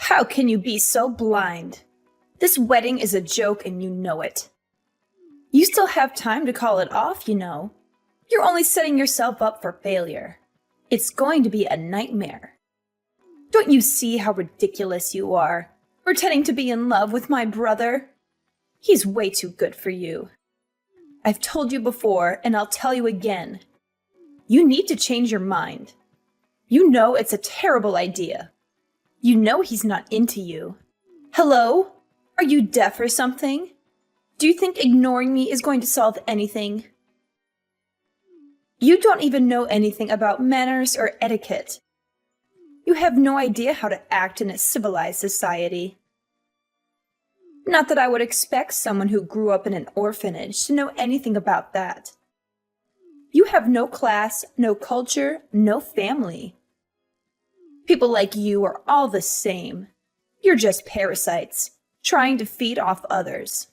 How can you be so blind? This wedding is a joke and you know it. You still have time to call it off, you know. You're only setting yourself up for failure. It's going to be a nightmare. Don't you see how ridiculous you are, pretending to be in love with my brother? He's way too good for you. I've told you before, and I'll tell you again. You need to change your mind. You know it's a terrible idea. You know he's not into you. Hello? Are you deaf or something? Do you think ignoring me is going to solve anything? You don't even know anything about manners or etiquette. You have no idea how to act in a civilized society. Not that I would expect someone who grew up in an orphanage to know anything about that. You have no class, no culture, no family. People like you are all the same. You're just parasites, trying to feed off others.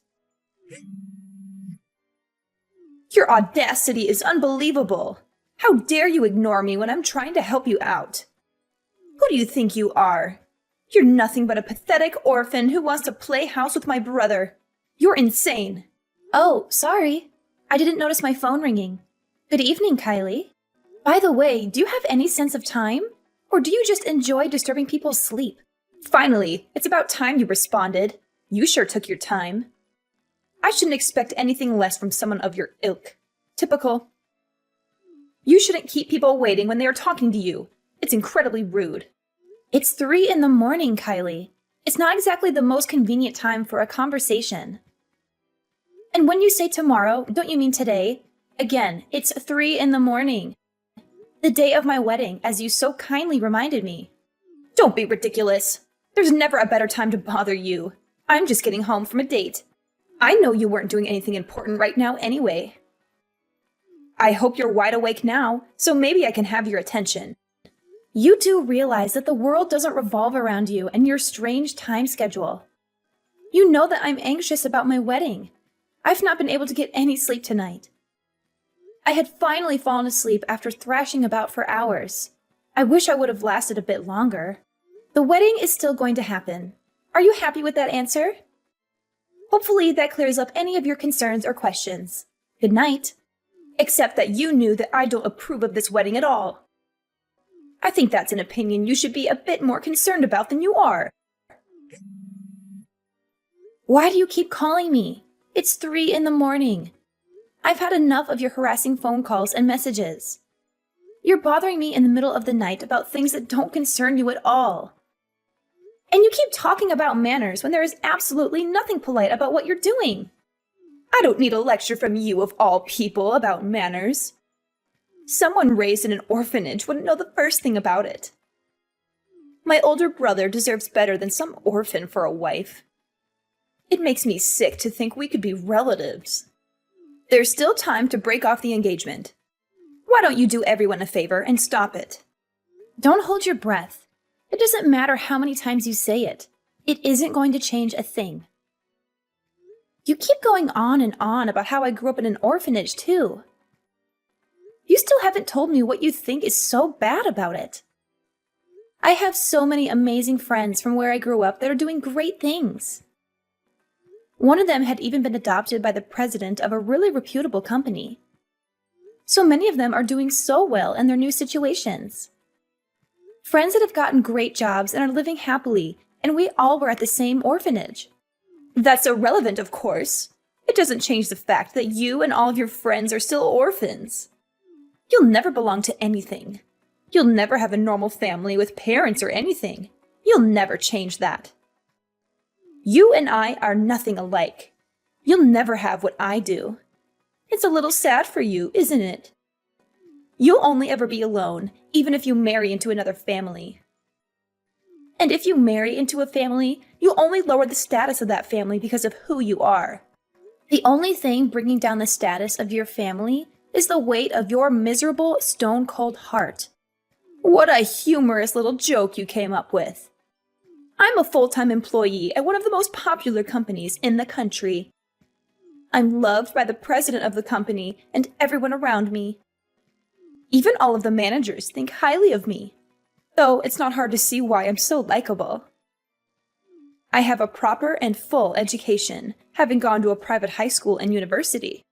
Your audacity is unbelievable. How dare you ignore me when I'm trying to help you out? Who do you think you are? You're nothing but a pathetic orphan who wants to play house with my brother. You're insane. Oh, sorry. I didn't notice my phone ringing. Good evening, Kylie. By the way, do you have any sense of time? Or do you just enjoy disturbing people's sleep? Finally, it's about time you responded. You sure took your time. I shouldn't expect anything less from someone of your ilk. Typical. You shouldn't keep people waiting when they are talking to you. It's incredibly rude. It's 3 in the morning, Kylie. It's not exactly the most convenient time for a conversation. And when you say tomorrow, don't you mean today? Again, it's 3 in the morning. The day of my wedding, as you so kindly reminded me. Don't be ridiculous. There's never a better time to bother you. I'm just getting home from a date. I know you weren't doing anything important right now anyway. I hope you're wide awake now, so maybe I can have your attention. You do realize that the world doesn't revolve around you and your strange time schedule. You know that I'm anxious about my wedding. I've not been able to get any sleep tonight. I had finally fallen asleep after thrashing about for hours. I wish I would have lasted a bit longer. The wedding is still going to happen. Are you happy with that answer? Hopefully that clears up any of your concerns or questions. Good night. Except that you knew that I don't approve of this wedding at all. I think that's an opinion you should be a bit more concerned about than you are. Why do you keep calling me? It's 3 in the morning. I've had enough of your harassing phone calls and messages. You're bothering me in the middle of the night about things that don't concern you at all. And you keep talking about manners when there is absolutely nothing polite about what you're doing. I don't need a lecture from you of all people about manners. Someone raised in an orphanage wouldn't know the first thing about it. My older brother deserves better than some orphan for a wife. It makes me sick to think we could be relatives. There's still time to break off the engagement. Why don't you do everyone a favor and stop it? Don't hold your breath. It doesn't matter how many times you say it. It isn't going to change a thing. You keep going on and on about how I grew up in an orphanage, too. You still haven't told me what you think is so bad about it. I have so many amazing friends from where I grew up that are doing great things. One of them had even been adopted by the president of a really reputable company. So many of them are doing so well in their new situations. Friends that have gotten great jobs and are living happily, and we all were at the same orphanage. That's irrelevant, of course. It doesn't change the fact that you and all of your friends are still orphans. You'll never belong to anything. You'll never have a normal family with parents or anything. You'll never change that. You and I are nothing alike. You'll never have what I do. It's a little sad for you, isn't it? You'll only ever be alone, even if you marry into another family. And if you marry into a family, you'll only lower the status of that family because of who you are. The only thing bringing down the status of your family is the weight of your miserable, stone-cold heart. What a humorous little joke you came up with. I'm a full-time employee at one of the most popular companies in the country. I'm loved by the president of the company and everyone around me. Even all of the managers think highly of me, though it's not hard to see why I'm so likable. I have a proper and full education, having gone to a private high school and university.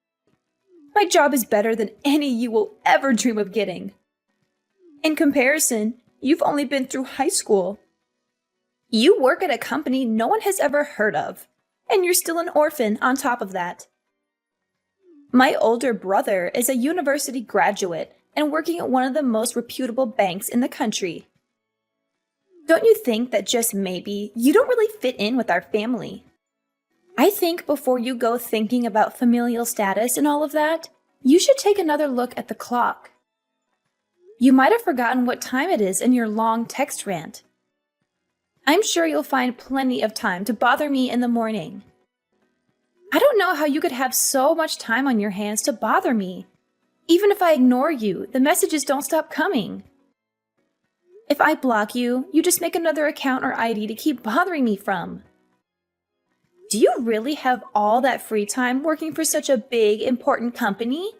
My job is better than any you will ever dream of getting. In comparison, you've only been through high school. You work at a company no one has ever heard of, and you're still an orphan on top of that. My older brother is a university graduate and working at one of the most reputable banks in the country. Don't you think that just maybe you don't really fit in with our family? I think before you go thinking about familial status and all of that, you should take another look at the clock. You might have forgotten what time it is in your long text rant. I'm sure you'll find plenty of time to bother me in the morning. I don't know how you could have so much time on your hands to bother me. Even if I ignore you, the messages don't stop coming. If I block you, you just make another account or ID to keep bothering me from. Do you really have all that free time working for such a big, important company?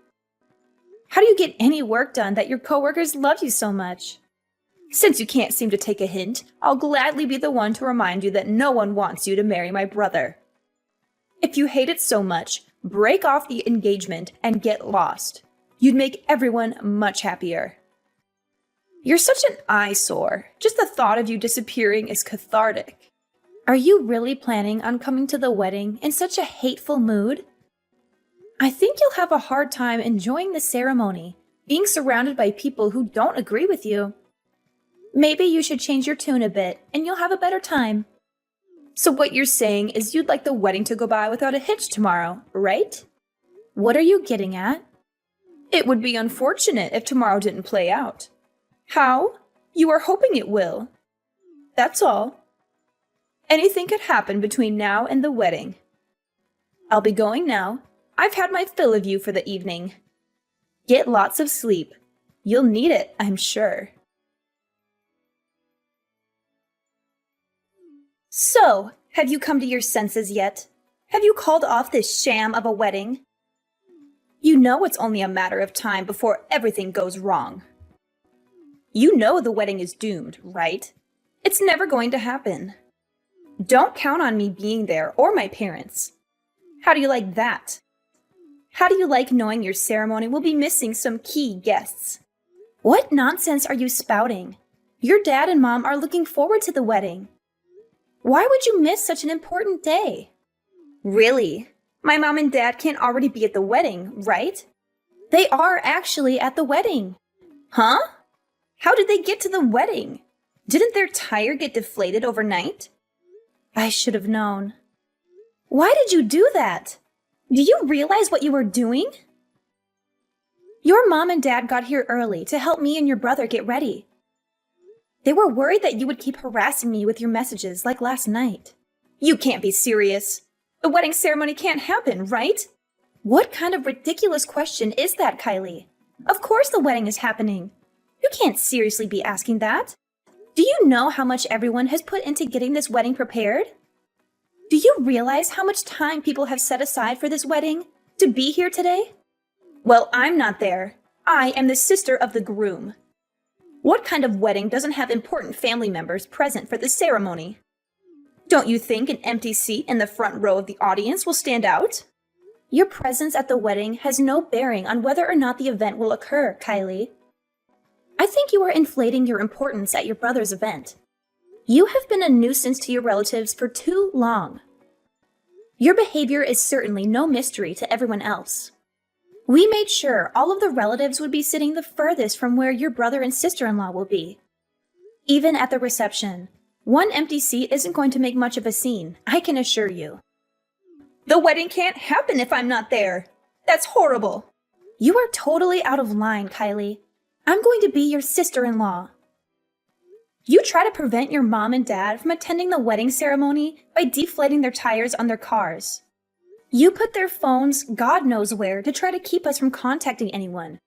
How do you get any work done that your coworkers love you so much? Since you can't seem to take a hint, I'll gladly be the one to remind you that no one wants you to marry my brother. If you hate it so much, break off the engagement and get lost. You'd make everyone much happier. You're such an eyesore. Just the thought of you disappearing is cathartic. Are you really planning on coming to the wedding in such a hateful mood? I think you'll have a hard time enjoying the ceremony, being surrounded by people who don't agree with you. Maybe you should change your tune a bit, and you'll have a better time. So what you're saying is you'd like the wedding to go by without a hitch tomorrow, right? What are you getting at? It would be unfortunate if tomorrow didn't play out. How? You are hoping it will. That's all. Anything could happen between now and the wedding. I'll be going now. I've had my fill of you for the evening. Get lots of sleep. You'll need it, I'm sure. So, have you come to your senses yet? Have you called off this sham of a wedding? You know it's only a matter of time before everything goes wrong. You know the wedding is doomed, right? It's never going to happen. Don't count on me being there or my parents. How do you like that? How do you like knowing your ceremony will be missing some key guests? What nonsense are you spouting? Your dad and mom are looking forward to the wedding. Why would you miss such an important day? Really? My mom and dad can't already be at the wedding, right? They are actually at the wedding. Huh? How did they get to the wedding? Didn't their tire get deflated overnight? I should have known. Why did you do that? Do you realize what you were doing? Your mom and dad got here early to help me and your brother get ready. They were worried that you would keep harassing me with your messages like last night. You can't be serious. The wedding ceremony can't happen, right? What kind of ridiculous question is that, Kylie? Of course the wedding is happening. You can't seriously be asking that. Do you know how much everyone has put into getting this wedding prepared? Do you realize how much time people have set aside for this wedding? To be here today? Well, I'm not there. I am the sister of the groom. What kind of wedding doesn't have important family members present for the ceremony? Don't you think an empty seat in the front row of the audience will stand out? Your presence at the wedding has no bearing on whether or not the event will occur, Kylie. I think you are inflating your importance at your brother's event. You have been a nuisance to your relatives for too long. Your behavior is certainly no mystery to everyone else. We made sure all of the relatives would be sitting the furthest from where your brother and sister-in-law will be. Even at the reception, one empty seat isn't going to make much of a scene, I can assure you. The wedding can't happen if I'm not there. That's horrible. You are totally out of line, Kylie. I'm going to be your sister-in-law. You try to prevent your mom and dad from attending the wedding ceremony by deflating their tires on their cars. You put their phones God knows where to try to keep us from contacting anyone.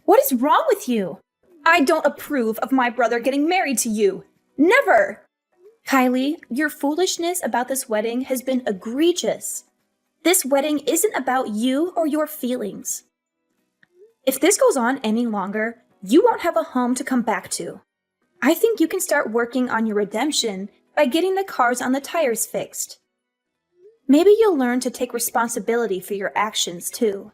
What is wrong with you? I don't approve of my brother getting married to you. Never! Kylie, your foolishness about this wedding has been egregious. This wedding isn't about you or your feelings. If this goes on any longer, you won't have a home to come back to. I think you can start working on your redemption by by getting the cars on the tires fixed. Maybe you'll learn to take responsibility for your actions, too.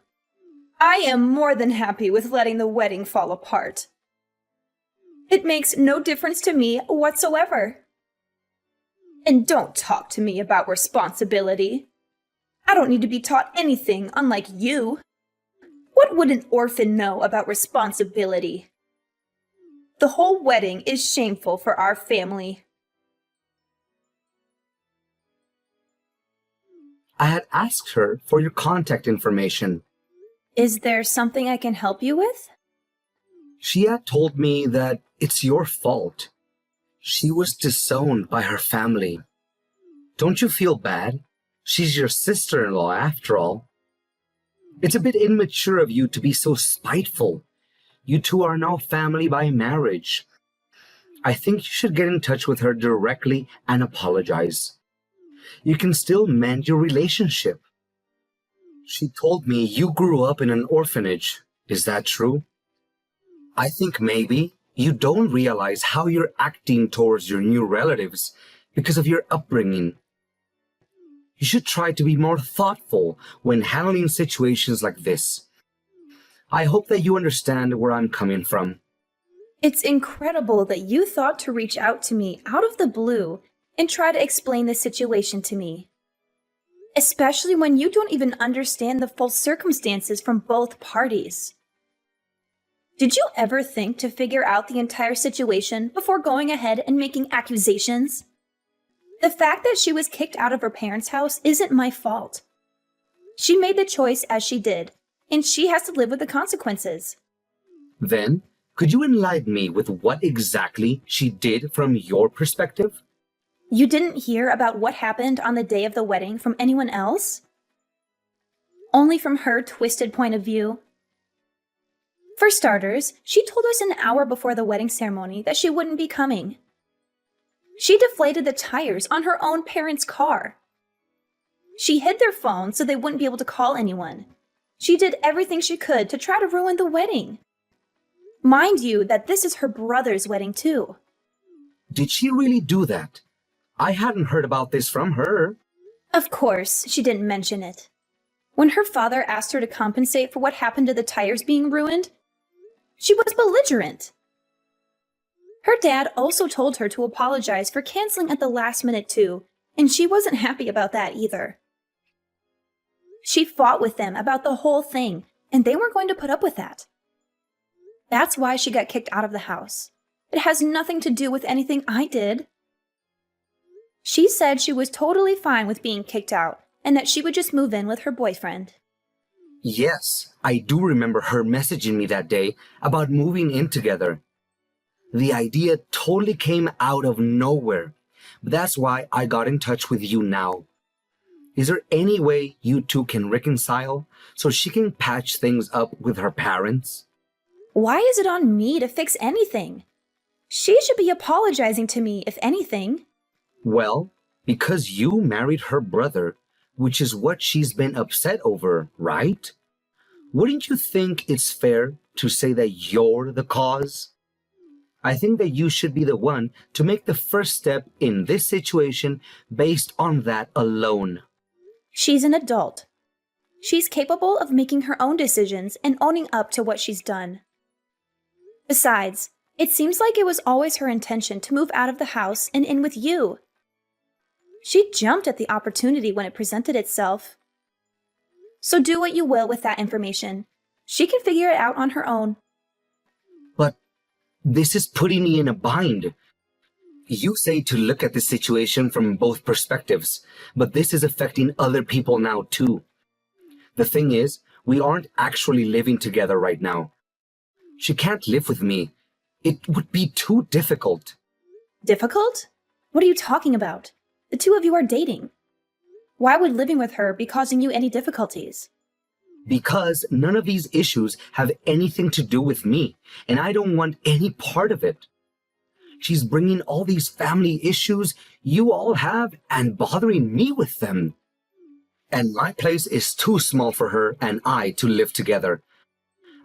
I am more than happy with letting the wedding fall apart. It makes no difference to me whatsoever. And don't talk to me about responsibility. I don't need to be taught anything, unlike you. What would an orphan know about responsibility? The whole wedding is shameful for our family. I had asked her for your contact information. Is there something I can help you with? She had told me that it's your fault. She was disowned by her family. Don't you feel bad? She's your sister-in-law after all. It's a bit immature of you to be so spiteful. You two are now family by marriage. I think you should get in touch with her directly and apologize. You can still mend your relationship. She told me you grew up in an orphanage. Is that true? I think maybe you don't realize how you're acting towards your new relatives because of your upbringing. You should try to be more thoughtful when handling situations like this. I hope that you understand where I'm coming from. It's incredible that you thought to reach out to me out of the blue and try to explain the situation to me. Especially when you don't even understand the full circumstances from both parties. Did you ever think to figure out the entire situation before going ahead and making accusations? The fact that she was kicked out of her parents' house isn't my fault. She made the choice as she did, and she has to live with the consequences. Then, could you enlighten me with what exactly she did from your perspective? You didn't hear about what happened on the day of the wedding from anyone else? Only from her twisted point of view? For starters, she told us an hour before the wedding ceremony that she wouldn't be coming. She deflated the tires on her own parents' car. She hid their phones so they wouldn't be able to call anyone. She did everything she could to try to ruin the wedding. Mind you that this is her brother's wedding too. Did she really do that? I hadn't heard about this from her. Of course, she didn't mention it. When her father asked her to compensate for what happened to the tires being ruined, she was belligerent. Her dad also told her to apologize for canceling at the last minute too, and she wasn't happy about that either. She fought with them about the whole thing, and they weren't going to put up with that. That's why she got kicked out of the house. It has nothing to do with anything I did. She said she was totally fine with being kicked out, and that she would just move in with her boyfriend. Yes, I do remember her messaging me that day about moving in together. The idea totally came out of nowhere. But that's why I got in touch with you now. Is there any way you two can reconcile so she can patch things up with her parents? Why is it on me to fix anything? She should be apologizing to me, if anything. Well, because you married her brother, which is what she's been upset over, right? Wouldn't you think it's fair to say that you're the cause? I think that you should be the one to make the first step in this situation based on that alone. She's an adult. She's capable of making her own decisions and owning up to what she's done. Besides, it seems like it was always her intention to move out of the house and in with you. She jumped at the opportunity when it presented itself. So do what you will with that information. She can figure it out on her own. But this is putting me in a bind. You say to look at the situation from both perspectives, but this is affecting other people now too. The thing is, we aren't actually living together right now. She can't live with me. It would be too difficult. Difficult? What are you talking about? The two of you are dating. Why would living with her be causing you any difficulties? Because none of these issues have anything to do with me, and I don't want any part of it. She's bringing all these family issues you all have and bothering me with them. And my place is too small for her and I to live together.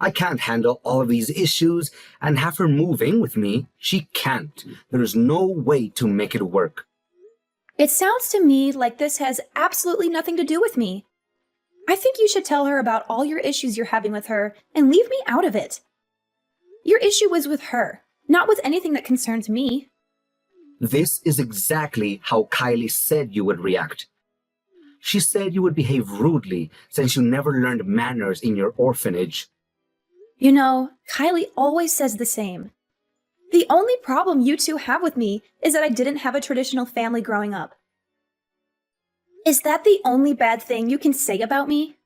I can't handle all of these issues and have her move in with me. She can't. There's no way to make it work. It sounds to me like this has absolutely nothing to do with me. I think you should tell her about all your issues you're having with her and leave me out of it. Your issue is with her, not with anything that concerns me. This is exactly how Kylie said you would react. She said you would behave rudely since you never learned manners in your orphanage. You know, Kylie always says the same. The only problem you two have with me is that I didn't have a traditional family growing up. Is that the only bad thing you can say about me?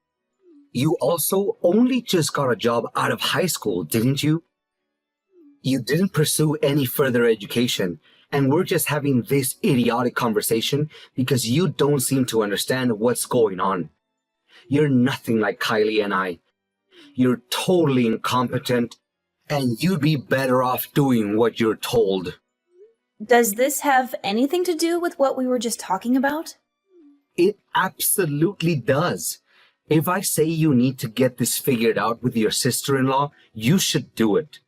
You also only just got a job out of high school, didn't you? You didn't pursue any further education, and we're just having this idiotic conversation because you don't seem to understand what's going on. You're nothing like Kylie and I. You're totally incompetent, and you'd be better off doing what you're told. Does this have anything to do with what we were just talking about? It absolutely does. If I say you need to get this figured out with your sister-in-law, you should do it.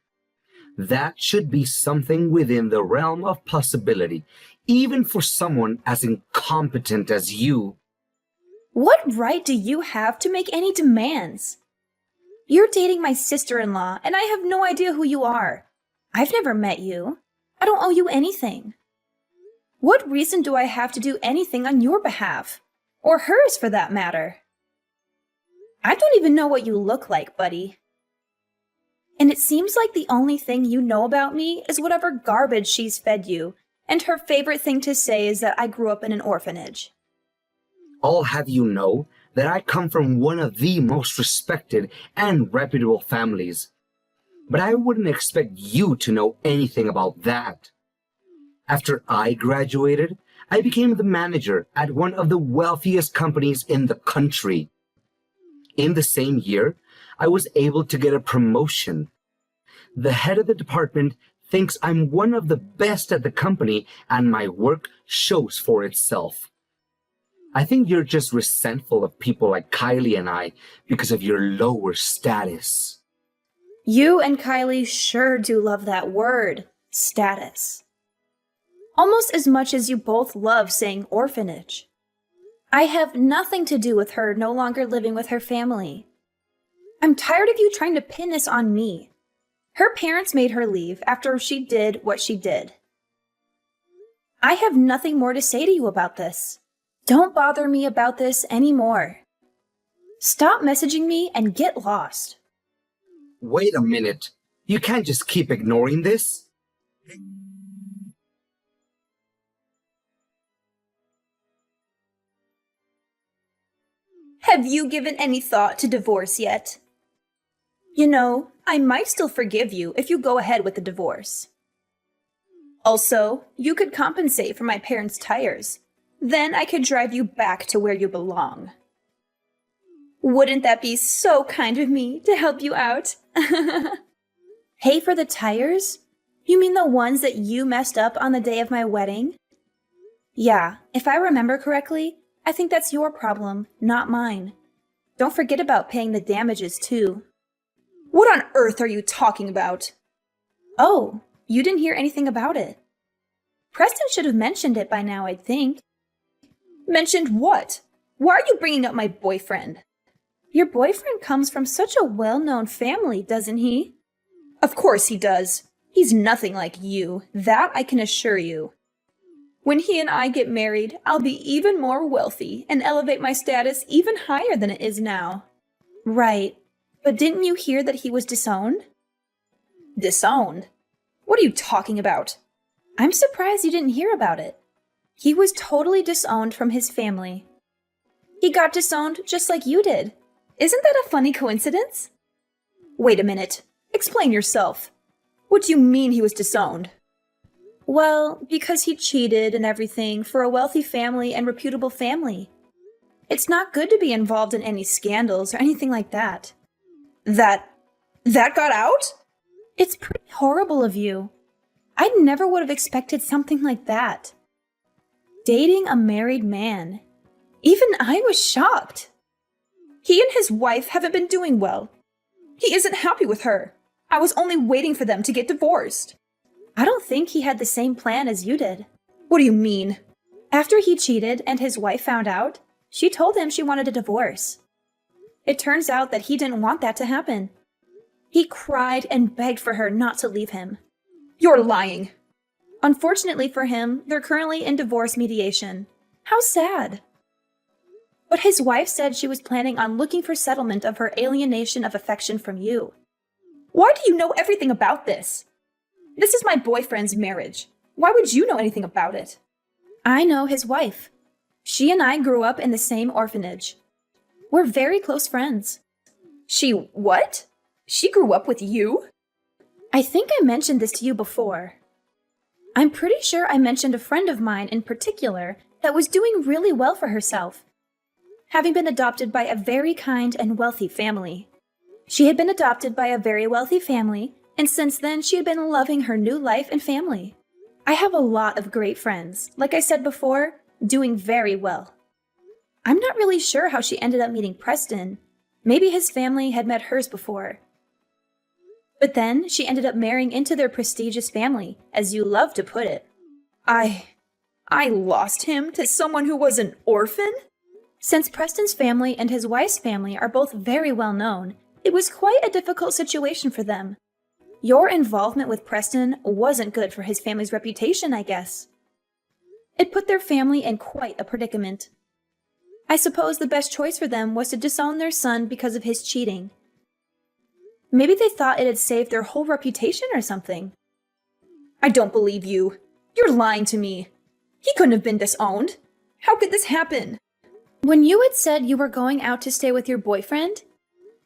That should be something within the realm of possibility, even for someone as incompetent as you. What right do you have to make any demands? You're dating my sister-in-law, and I have no idea who you are. I've never met you. I don't owe you anything. What reason do I have to do anything on your behalf? Or hers, for that matter? I don't even know what you look like, buddy. And it seems like the only thing you know about me is whatever garbage she's fed you, and her favorite thing to say is that I grew up in an orphanage. I'll have you know that I come from one of the most respected and reputable families. But I wouldn't expect you to know anything about that. After I graduated, I became the manager at one of the wealthiest companies in the country. In the same year, I was able to get a promotion. The head of the department thinks I'm one of the best at the company, and my work shows for itself. I think you're just resentful of people like Kylie and I because of your lower status. You and Kylie sure do love that word, status. Almost as much as you both love saying orphanage. I have nothing to do with her no longer living with her family. I'm tired of you trying to pin this on me. Her parents made her leave after she did what she did. I have nothing more to say to you about this. Don't bother me about this anymore. Stop messaging me and get lost. Wait a minute. You can't just keep ignoring this. Have you given any thought to divorce yet? You know, I might still forgive you if you go ahead with the divorce. Also, you could compensate for my parents' tires. Then I could drive you back to where you belong. Wouldn't that be so kind of me to help you out? Pay for the tires? You mean the ones that you messed up on the day of my wedding? Yeah, if I remember correctly, I think that's your problem, not mine. Don't forget about paying the damages, too. What on earth are you talking about? Oh, you didn't hear anything about it. Preston should have mentioned it by now, I'd think. Mentioned what? Why are you bringing up my boyfriend? Your boyfriend comes from such a well-known family, doesn't he? Of course he does. He's nothing like you, that I can assure you. When he and I get married, I'll be even more wealthy and elevate my status even higher than it is now. Right. But didn't you hear that he was disowned? Disowned? What are you talking about? I'm surprised you didn't hear about it. He was totally disowned from his family. He got disowned just like you did. Isn't that a funny coincidence? Wait a minute. Explain yourself. What do you mean he was disowned? Well, because he cheated and everything for a wealthy family and reputable family. It's not good to be involved in any scandals or anything like that. That got out? It's pretty horrible of you. I never would have expected something like that. Dating a married man. Even I was shocked. He and his wife haven't been doing well. He isn't happy with her. I was only waiting for them to get divorced. I don't think he had the same plan as you did. What do you mean? After he cheated and his wife found out, she told him she wanted a divorce. It turns out that he didn't want that to happen. He cried and begged for her not to leave him. You're lying. Unfortunately for him, they're currently in divorce mediation. How sad. But his wife said she was planning on looking for settlement of her alienation of affection from you. Why do you know everything about this? This is my boyfriend's marriage. Why would you know anything about it? I know his wife. She and I grew up in the same orphanage. We're very close friends. She what? She grew up with you? I think I mentioned this to you before. I'm pretty sure I mentioned a friend of mine in particular that was doing really well for herself, having been adopted by a very kind and wealthy family. She had been adopted by a very wealthy family, and since then she had been loving her new life and family. I have a lot of great friends, like I said before, doing very well. I'm not really sure how she ended up meeting Preston. Maybe his family had met hers before. But then she ended up marrying into their prestigious family, as you love to put it. I lost him to someone who was an orphan? Since Preston's family and his wife's family are both very well known, it was quite a difficult situation for them. Your involvement with Preston wasn't good for his family's reputation, I guess. It put their family in quite a predicament. I suppose the best choice for them was to disown their son because of his cheating. Maybe they thought it had saved their whole reputation or something. I don't believe you. You're lying to me. He couldn't have been disowned. How could this happen? When you had said you were going out to stay with your boyfriend,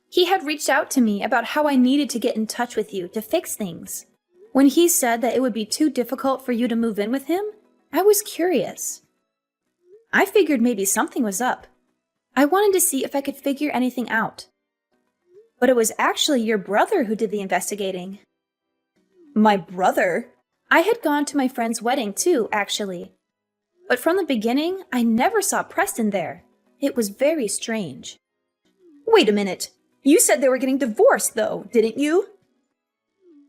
he had reached out to me about how I needed to get in touch with you to fix things. When he said that it would be too difficult for you to move in with him, I was curious. I figured maybe something was up. I wanted to see if I could figure anything out. But it was actually your brother who did the investigating. My brother? I had gone to my friend's wedding too, actually. But from the beginning, I never saw Preston there. It was very strange. Wait a minute. You said they were getting divorced, though, didn't you?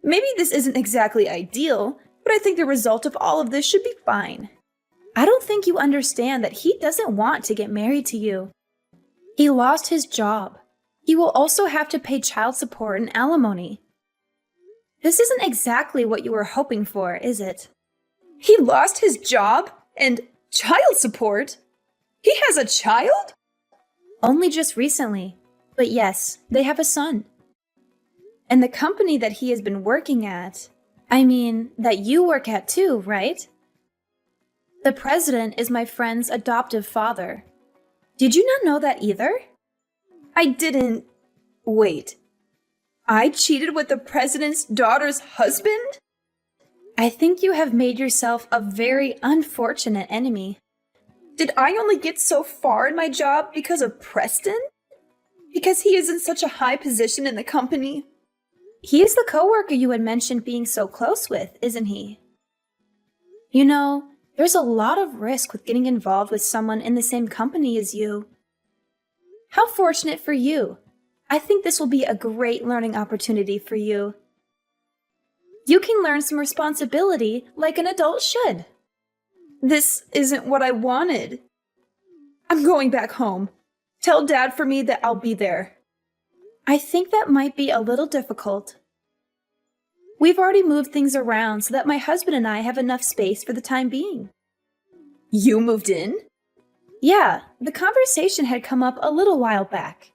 Maybe this isn't exactly ideal, but I think the result of all of this should be fine. I don't think you understand that he doesn't want to get married to you. He lost his job. He will also have to pay child support and alimony. This isn't exactly what you were hoping for, is it? He lost his job and child support? He has a child? Only just recently. But yes, they have a son. And the company that he has been working at, that you work at too, right? The president is my friend's adoptive father. Did you not know that either? I didn't. Wait. I cheated with the president's daughter's husband? I think you have made yourself a very unfortunate enemy. Did I only get so far in my job because of Preston? Because he is in such a high position in the company? He is the coworker you had mentioned being so close with, isn't he? You know, there's a lot of risk with getting involved with someone in the same company as you. How fortunate for you. I think this will be a great learning opportunity for you. You can learn some responsibility like an adult should. This isn't what I wanted. I'm going back home. Tell Dad for me that I'll be there. I think that might be a little difficult. We've already moved things around so that my husband and I have enough space for the time being. You moved in? Yeah, the conversation had come up a little while back.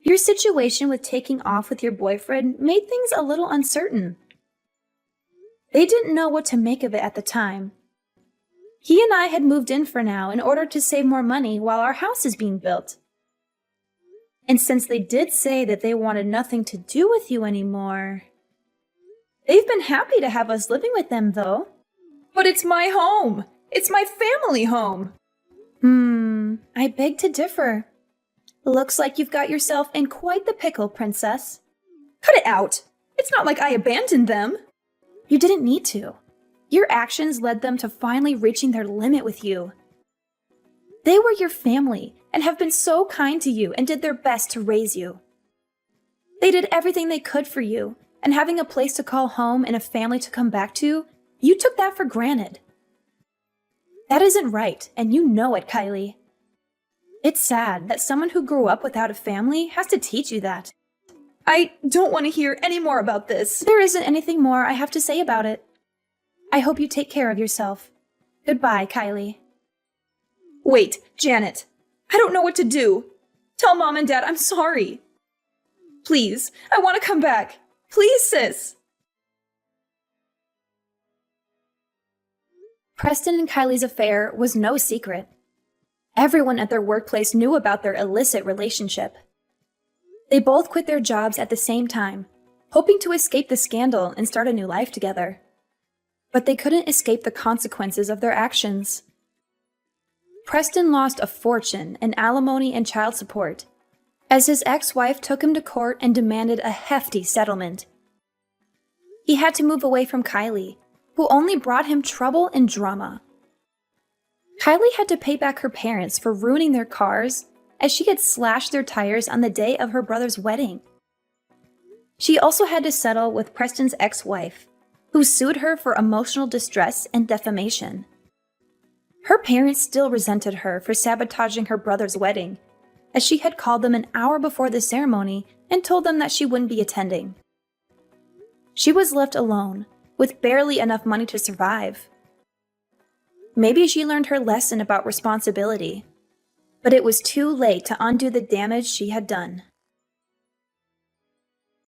Your situation with taking off with your boyfriend made things a little uncertain. They didn't know what to make of it at the time. He and I had moved in for now in order to save more money while our house is being built. And since they did say that they wanted nothing to do with you anymore, they've been happy to have us living with them, though. But it's my home. It's my family home. I beg to differ. Looks like you've got yourself in quite the pickle, princess. Cut it out. It's not like I abandoned them. You didn't need to. Your actions led them to finally reaching their limit with you. They were your family and have been so kind to you and did their best to raise you. They did everything they could for you, and having a place to call home and a family to come back to, you took that for granted. That isn't right, and you know it, Kylie. It's sad that someone who grew up without a family has to teach you that. I don't want to hear any more about this. There isn't anything more I have to say about it. I hope you take care of yourself. Goodbye, Kylie. Wait, Janet. I don't know what to do. Tell Mom and Dad I'm sorry. Please, I want to come back. Please, sis. Preston and Kylie's affair was no secret. Everyone at their workplace knew about their illicit relationship. They both quit their jobs at the same time, hoping to escape the scandal and start a new life together. But they couldn't escape the consequences of their actions. Preston lost a fortune in alimony and child support, as his ex-wife took him to court and demanded a hefty settlement. He had to move away from Kylie, who only brought him trouble and drama. Kylie had to pay back her parents for ruining their cars, as she had slashed their tires on the day of her brother's wedding. She also had to settle with Preston's ex-wife, who sued her for emotional distress and defamation. Her parents still resented her for sabotaging her brother's wedding, as she had called them an hour before the ceremony and told them that she wouldn't be attending. She was left alone, with barely enough money to survive. Maybe she learned her lesson about responsibility, but it was too late to undo the damage she had done.